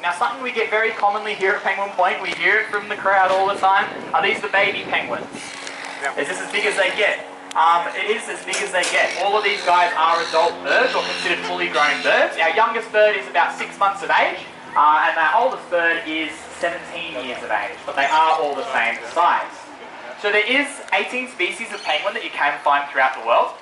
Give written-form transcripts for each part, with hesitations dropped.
Now something we get very commonly here at Penguin Point, we hear it from the crowd all the time, are these the baby penguins? Is this as big as they get? It is as big as they get. All of these guys are adult birds or considered fully grown birds. Our youngest bird is about 6 months of age, and our oldest bird is 17 years of age, but they are all the same size. So there is 18 species of penguin that you can find throughout the world,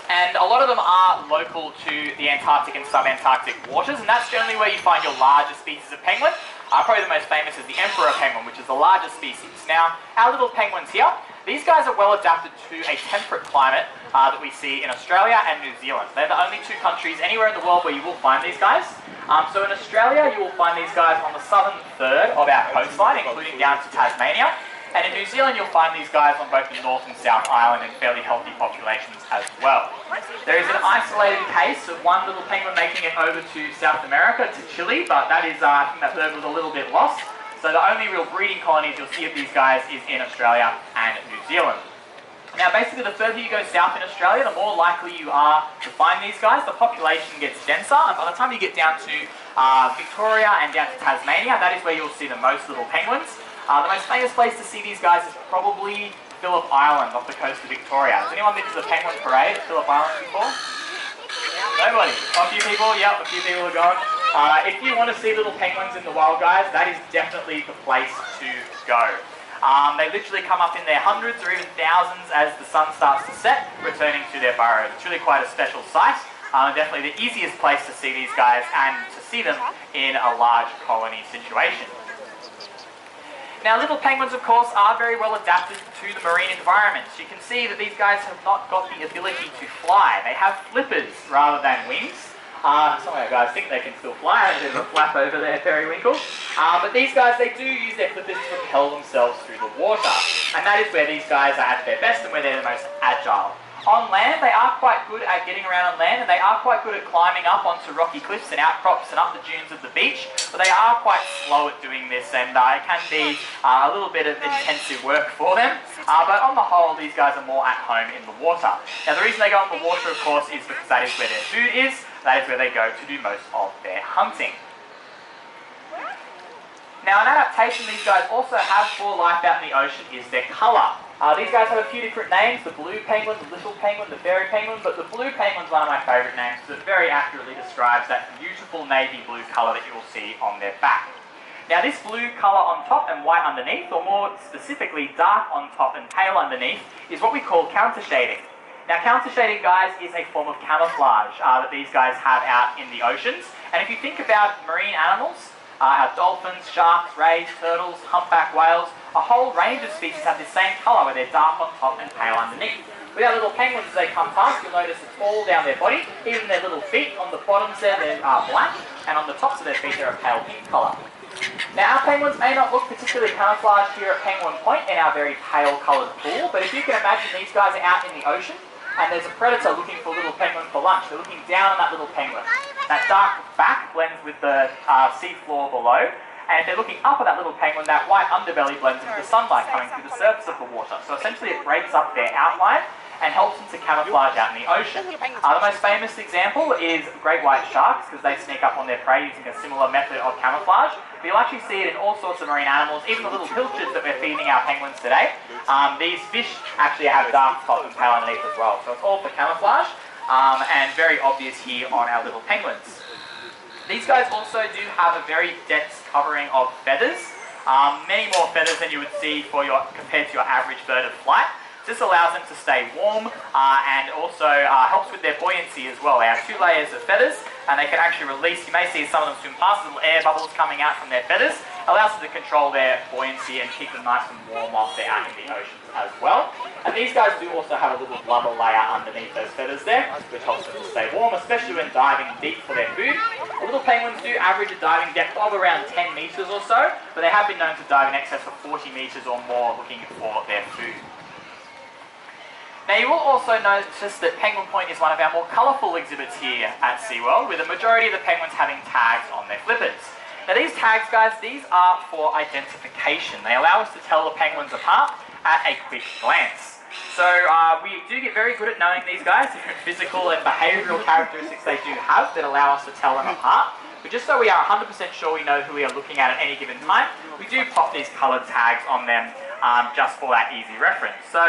and a lot of them are local to the Antarctic and subantarctic waters, and that's generally where you find your larger species of penguin. Probably the most famous is the emperor penguin, which is the largest species. Now, our little penguins here, these guys are well adapted to a temperate climate that we see in Australia and New Zealand. They're the only two countries anywhere in the world where you will find these guys. So in Australia, you will find these guys on the southern third of our coastline, including down to Tasmania. And in New Zealand, you'll find these guys on both the North and South Island in fairly healthy populations as well. There is an isolated case of one little penguin making it over to South America, to Chile, but that is, I think that bird was a little bit lost. So the only real breeding colonies you'll see of these guys is in Australia and New Zealand. Now basically the further you go south in Australia, the more likely you are to find these guys. The population gets denser, and by the time you get down to Victoria and down to Tasmania, that is where you'll see the most little penguins. The most famous place to see these guys is probably Phillip Island off the coast of Victoria. Has anyone been to the penguin parade at Phillip Island before? Nobody? A few people? Yep, a few people are gone. If you want to see little penguins in the wild, guys, that is definitely the place to go. They literally come up in their hundreds or even thousands as the sun starts to set, returning to their burrows. It's really quite a special sight. Definitely the easiest place to see these guys and to see them in a large colony situation. Now, little penguins, of course, are very well adapted to the marine environment. So you can see that these guys have not got the ability to fly. They have flippers rather than wings. Some of our guys think they can still fly. There's a flap over there, periwinkle. But these guys, they do use their flippers to propel themselves through the water. And that is where these guys are at their best and where they're the most agile. On land, they are quite good at getting around on land, and they are quite good at climbing up onto rocky cliffs and outcrops and up the dunes of the beach, but they are quite slow at doing this, and it can be a little bit of intensive work for them. But on the whole, these guys are more at home in the water. Now, the reason they go in the water, of course, is because that is where their food is. That is where they go to do most of their hunting. Now, an adaptation these guys also have for life out in the ocean is their colour. These guys have a few different names: the blue penguin, the little penguin, the fairy penguin, but the blue penguin is one of my favourite names because it very accurately describes that beautiful navy blue colour that you will see on their back. Now, this blue colour on top and white underneath, or more specifically dark on top and pale underneath, is what we call counter shading. Now, counter shading, guys, is a form of camouflage that these guys have out in the oceans. And if you think about marine animals, our dolphins, sharks, rays, turtles, humpback whales, a whole range of species have the same colour where they're dark on top and pale underneath. With our little penguins, as they come past, you'll notice it's all down their body. Even their little feet on the bottoms there, they're black, and on the tops of their feet, they're a pale pink colour. Now, our penguins may not look particularly camouflaged here at Penguin Point in our very pale coloured pool, but if you can imagine these guys are out in the ocean, and there's a predator looking for a little penguin for lunch. They're looking down on that little penguin. That dark back blends with the sea floor below, and if they're looking up at that little penguin, that white underbelly blends into the sunlight coming through the surface of the water. So essentially it breaks up their outline and helps them to camouflage out in the ocean. The most famous example is great white sharks, because they sneak up on their prey using a similar method of camouflage. But you'll actually see it in all sorts of marine animals, even the little pilchards that we're feeding our penguins today. These fish actually have dark top and pale underneath as well. So it's all for camouflage, and very obvious here on our little penguins. These guys also do have a very dense covering of feathers, many more feathers than you would see compared to your average bird of flight. This allows them to stay warm and also helps with their buoyancy as well. They have 2 layers of feathers, and they can actually release, you may see some of them swim past, little air bubbles coming out from their feathers. Allows them to control their buoyancy and keep them nice and warm whilst they're out in the ocean as well. And these guys do also have a little blubber layer underneath those feathers there, which helps them to stay warm, especially when diving deep for their food. The little penguins do average a diving depth of around 10 metres or so, but they have been known to dive in excess of 40 metres or more looking for their food. Now, you will also notice that Penguin Point is one of our more colourful exhibits here at SeaWorld, with the majority of the penguins having tags on their flippers. Now, these tags, guys, these are for identification. They allow us to tell the penguins apart at a quick glance. So we do get very good at knowing these guys, different physical and behavioural characteristics they do have that allow us to tell them apart. but just so we are 100% sure we know who we are looking at any given time, we do pop these coloured tags on them just for that easy reference. So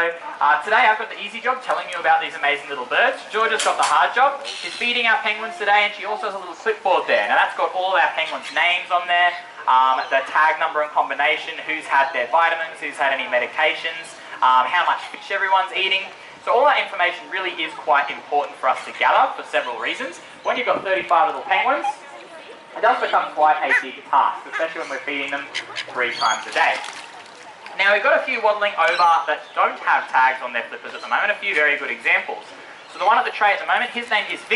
today I've got the easy job telling you about these amazing little birds. Georgia's got the hard job. She's feeding our penguins today, and she also has a little clipboard there. Now that's got all of our penguins' names on there, the tag number and combination, who's had their vitamins, who's had any medications, how much fish everyone's eating. So all that information really is quite important for us to gather for several reasons. When you've got 35 little penguins, it does become quite a big task, especially when we're feeding them 3 times a day. Now we've got a few waddling over that don't have tags on their flippers at the moment, a few very good examples. So the one at the tray at the moment, his name is Victor.